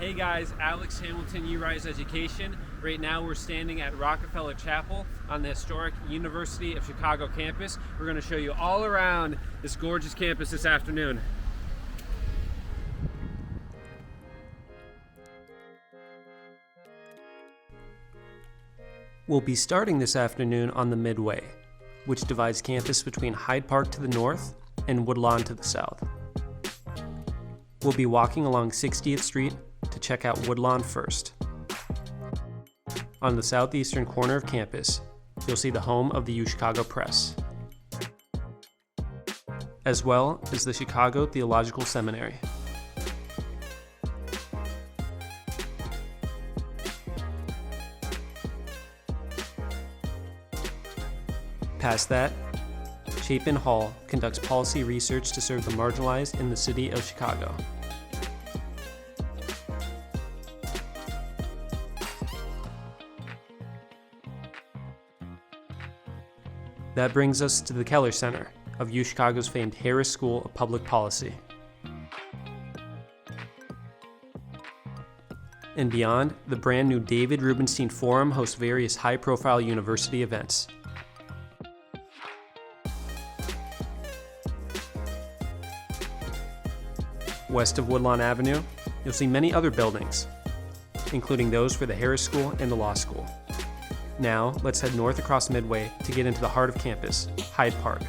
Hey guys, Alex Hamilton, YouRise Education. Right now we're standing at Rockefeller Chapel on the historic University of Chicago campus. We're going to show you all around this gorgeous campus this afternoon. We'll be starting this afternoon on the Midway, which divides campus between Hyde Park to the north and Woodlawn to the south. We'll be walking along 60th Street to check out Woodlawn first. On the southeastern corner of campus, you'll see the home of the UChicago Press, as well as the Chicago Theological Seminary. Past that, Chapin Hall conducts policy research to serve the marginalized in the city of Chicago. That brings us to the Keller Center of UChicago's famed Harris School of Public Policy. And beyond, the brand new David Rubenstein Forum hosts various high-profile university events. West of Woodlawn Avenue, you'll see many other buildings, including those for the Harris School and the Law School. Now, let's head north across Midway to get into the heart of campus, Hyde Park.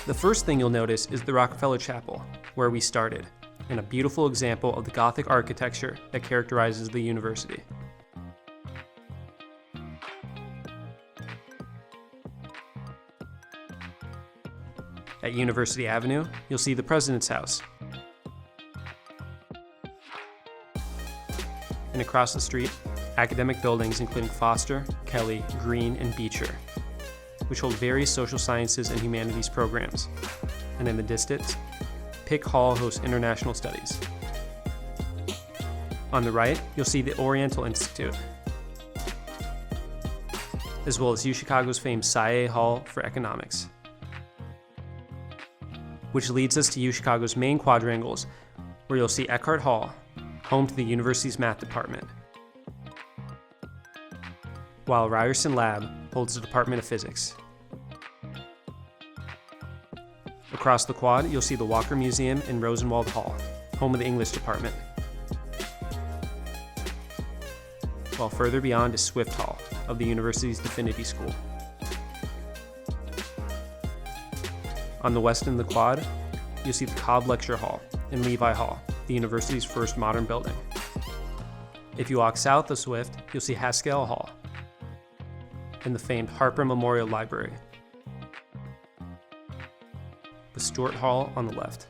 The first thing you'll notice is the Rockefeller Chapel, where we started, and a beautiful example of the Gothic architecture that characterizes the university. At University Avenue, you'll see the President's House. And across the street, academic buildings including Foster, Kelly, Green, and Beecher, which hold various social sciences and humanities programs. And in the distance, Pick Hall hosts international studies. On the right, you'll see the Oriental Institute, as well as UChicago's famed Saieh Hall for economics, which leads us to UChicago's main quadrangles, where you'll see Eckhart Hall, home to the university's math department, while Ryerson Lab holds the Department of Physics. Across the quad, you'll see the Walker Museum in Rosenwald Hall, home of the English department, while further beyond is Swift Hall of the university's Divinity School. On the west end of the quad, you'll see the Cobb Lecture Hall and Levi Hall, the university's first modern building. If you walk south of Swift, you'll see Haskell Hall and the famed Harper Memorial Library, with Stewart Hall on the left.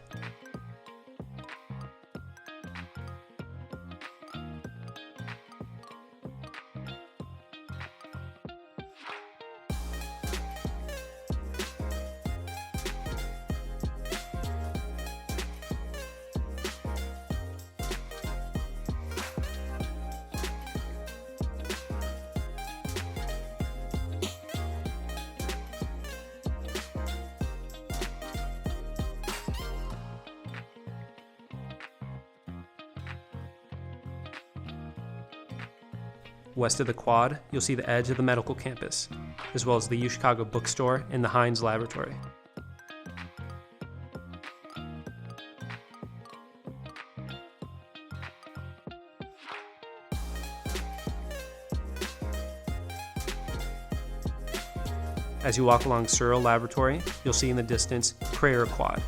West of the quad, you'll see the edge of the medical campus, as well as the UChicago bookstore and the Heinz Laboratory. As you walk along Searle Laboratory, you'll see in the distance Crayer Quad,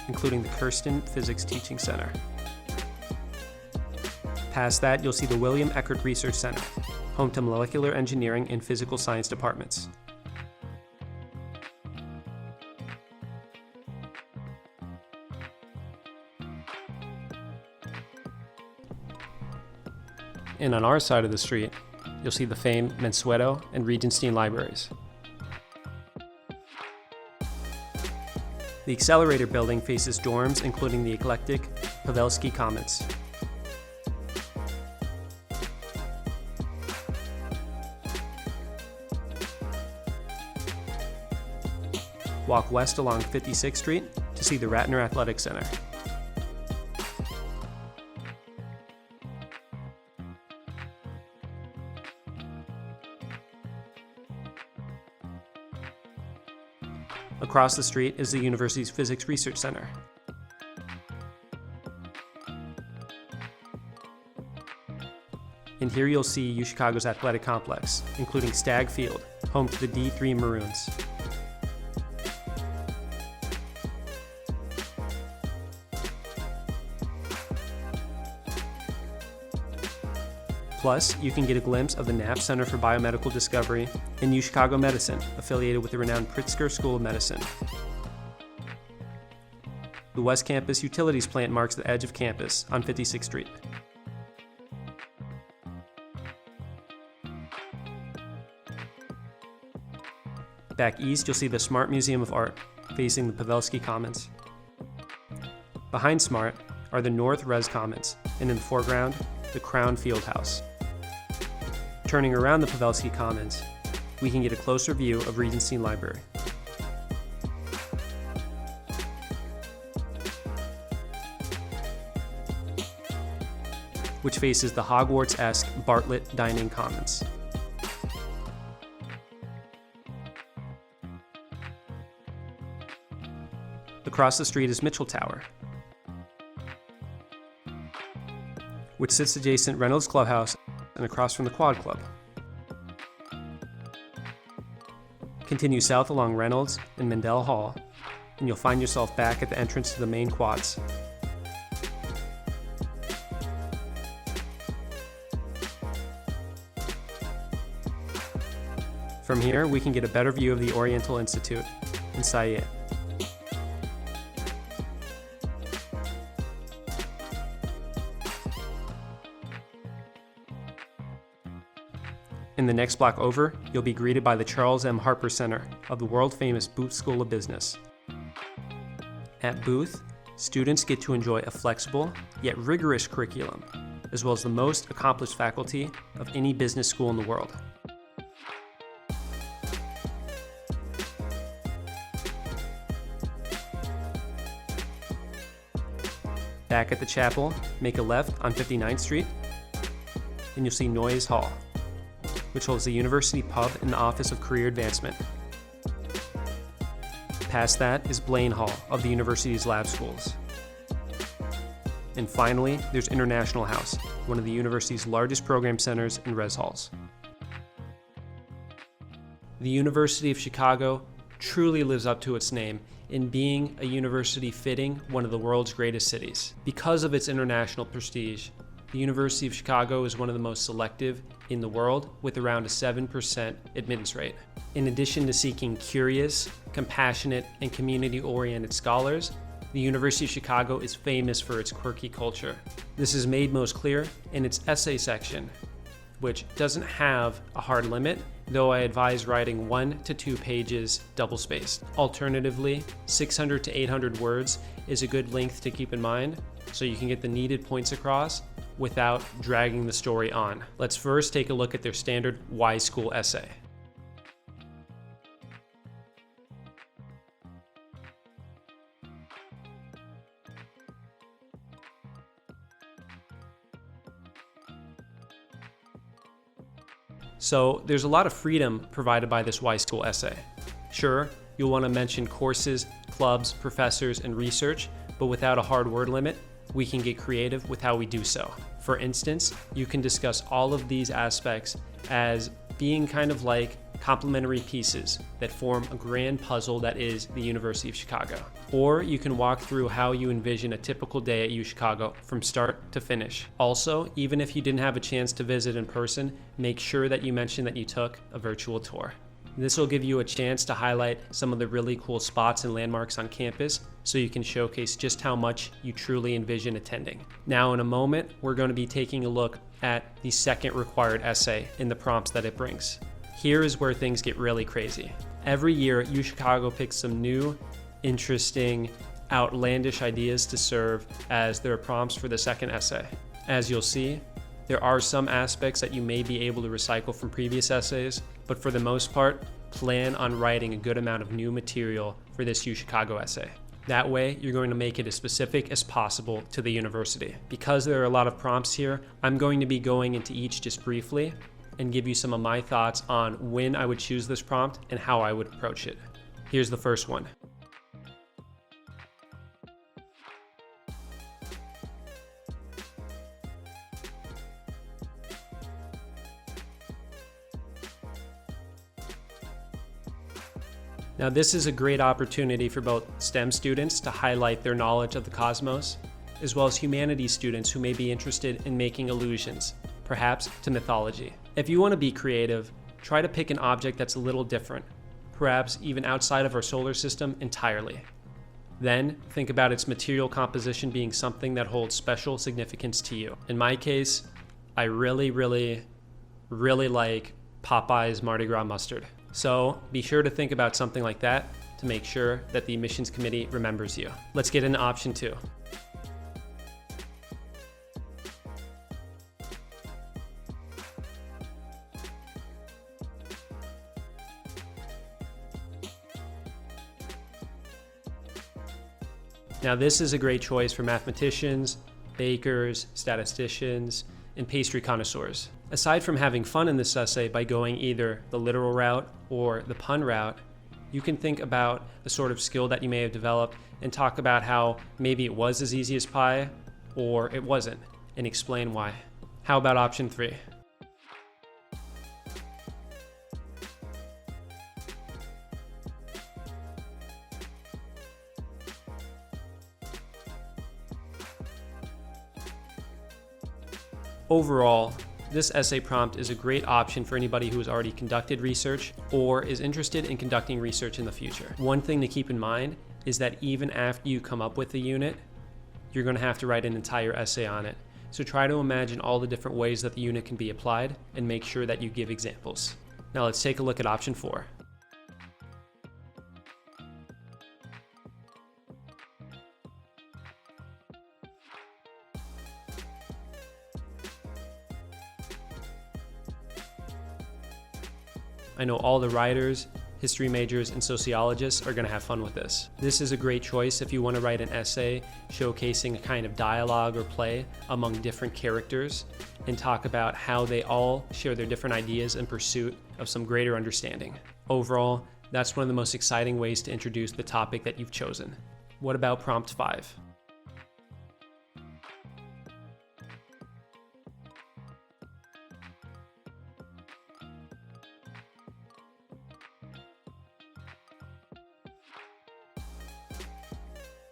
including the Kirsten Physics Teaching Center. Past that, you'll see the William Eckert Research Center, home to molecular engineering and physical science departments. And on our side of the street, you'll see the famed Mansueto and Regenstein libraries. The Accelerator building faces dorms including the eclectic Pavelski Commons. walk west along 56th Street to see the Ratner Athletic Center. Across the street is the university's Physics Research Center. And here you'll see UChicago's athletic complex, including Stagg Field, home to the D3 Maroons. Plus, you can get a glimpse of the Knapp Center for Biomedical Discovery and UChicago Medicine, affiliated with the renowned Pritzker School of Medicine. The West Campus Utilities Plant marks the edge of campus on 56th Street. Back east, you'll see the Smart Museum of Art, facing the Pavelski Commons. Behind Smart are the North Res Commons, and in the foreground, the Crown Fieldhouse. Turning around the Pavelski Commons, we can get a closer view of Rubenstein Library. Which faces the Hogwarts-esque Bartlett Dining Commons. Across the street is Mitchell Tower, which sits adjacent Reynolds Clubhouse and across from the Quad Club. Continue south along Reynolds and Mendel Hall, and you'll find yourself back at the entrance to the main quads. From here, we can get a better view of the Oriental Institute in Saieh. In the next block over, you'll be greeted by the Charles M. Harper Center of the world-famous Booth School of Business. At Booth, students get to enjoy a flexible, yet rigorous curriculum, as well as the most accomplished faculty of any business school in the world. Back at the chapel, make a left on 59th Street, and you'll see Noyes Hall, which holds the University Pub and the Office of Career Advancement. Past that is Blaine Hall of the university's lab schools. And finally, there's International House, one of the university's largest program centers and res halls. The University of Chicago truly lives up to its name in being a university fitting one of the world's greatest cities. Because of its international prestige, the University of Chicago is one of the most selective in the world, with around a 7% admittance rate. In addition to seeking curious, compassionate, and community-oriented scholars, the University of Chicago is famous for its quirky culture. This is made most clear in its essay section, which doesn't have a hard limit, though I advise writing 1 to 2 pages double-spaced. Alternatively, 600 to 800 words is a good length to keep in mind, so you can get the needed points across without dragging the story on. Let's first take a look at their standard Y School essay. So there's a lot of freedom provided by this Y School essay. Sure, you'll want to mention courses, clubs, professors, and research, but without a hard word limit, we can get creative with how we do so. For instance, you can discuss all of these aspects as being kind of like complementary pieces that form a grand puzzle that is the University of Chicago. Or you can walk through how you envision a typical day at UChicago from start to finish. Also, even if you didn't have a chance to visit in person, make sure that you mention that you took a virtual tour. This will give you a chance to highlight some of the really cool spots and landmarks on campus so you can showcase just how much you truly envision attending. Now in a moment, we're going to be taking a look at the second required essay and the prompts that it brings. Here is where things get really crazy. Every year, UChicago picks some new, interesting, outlandish ideas to serve as their prompts for the second essay. As you'll see, there are some aspects that you may be able to recycle from previous essays, but for the most part, plan on writing a good amount of new material for this UChicago essay. That way, you're going to make it as specific as possible to the university. Because there are a lot of prompts here, I'm going to be going into each just briefly and give you some of my thoughts on when I would choose this prompt and how I would approach it. Here's the first one. Now, this is a great opportunity for both STEM students to highlight their knowledge of the cosmos, as well as humanities students who may be interested in making allusions, perhaps to mythology. If you want to be creative, try to pick an object that's a little different, perhaps even outside of our solar system entirely. Then, think about its material composition being something that holds special significance to you. In my case, I really like Popeye's Mardi Gras mustard. So be sure to think about something like that to make sure that the admissions committee remembers you. Let's get into option 2. Now, this is a great choice for mathematicians, bakers, statisticians, and pastry connoisseurs. Aside from having fun in this essay by going either the literal route or the pun route, you can think about the sort of skill that you may have developed and talk about how maybe it was as easy as pie or it wasn't, and explain why. How about option 3? Overall, this essay prompt is a great option for anybody who has already conducted research or is interested in conducting research in the future. One thing to keep in mind is that even after you come up with a unit, you're going to have to write an entire essay on it. So try to imagine all the different ways that the unit can be applied and make sure that you give examples. Now let's take a look at option 4. I know all the writers, history majors, and sociologists are going to have fun with this. This is a great choice if you want to write an essay showcasing a kind of dialogue or play among different characters and talk about how they all share their different ideas in pursuit of some greater understanding. Overall, that's one of the most exciting ways to introduce the topic that you've chosen. What about prompt 5?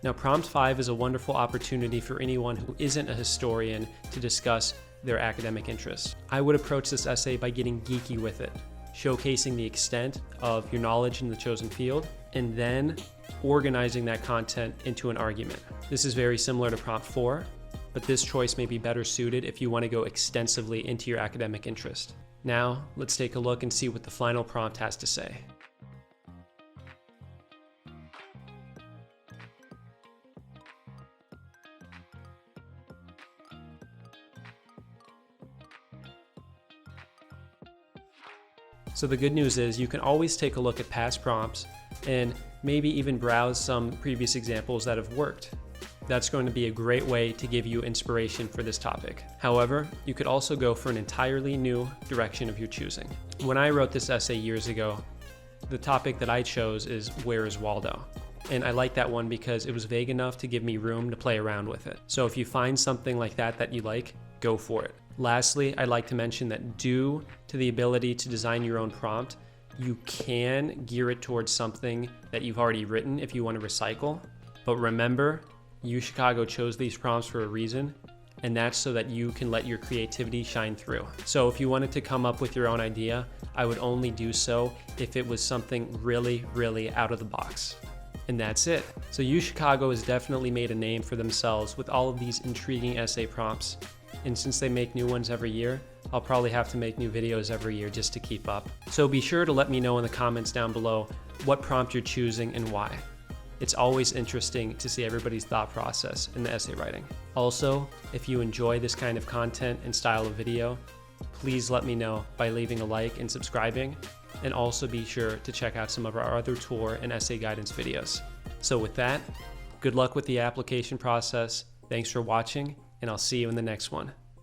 Now, prompt 5 is a wonderful opportunity for anyone who isn't a historian to discuss their academic interests. I would approach this essay by getting geeky with it, showcasing the extent of your knowledge in the chosen field, and then organizing that content into an argument. This is very similar to prompt 4, but this choice may be better suited if you want to go extensively into your academic interest. Now, let's take a look and see what the final prompt has to say. So the good news is you can always take a look at past prompts and maybe even browse some previous examples that have worked. That's going to be a great way to give you inspiration for this topic. However, you could also go for an entirely new direction of your choosing. When I wrote this essay years ago, the topic that I chose is Where is Waldo? And I like that one because it was vague enough to give me room to play around with it. So if you find something like that you like, go for it. Lastly, I'd like to mention that due to the ability to design your own prompt, you can gear it towards something that you've already written if you want to recycle. But remember, UChicago chose these prompts for a reason, and that's so that you can let your creativity shine through. So if you wanted to come up with your own idea, I would only do so if it was something really out of the box. And that's it. So UChicago has definitely made a name for themselves with all of these intriguing essay prompts. And since they make new ones every year, I'll probably have to make new videos every year just to keep up. So be sure to let me know in the comments down below what prompt you're choosing and why. It's always interesting to see everybody's thought process in the essay writing. Also, if you enjoy this kind of content and style of video, please let me know by leaving a like and subscribing. and also be sure to check out some of our other tour and essay guidance videos. So with that, good luck with the application process. Thanks for watching, and I'll see you in the next one.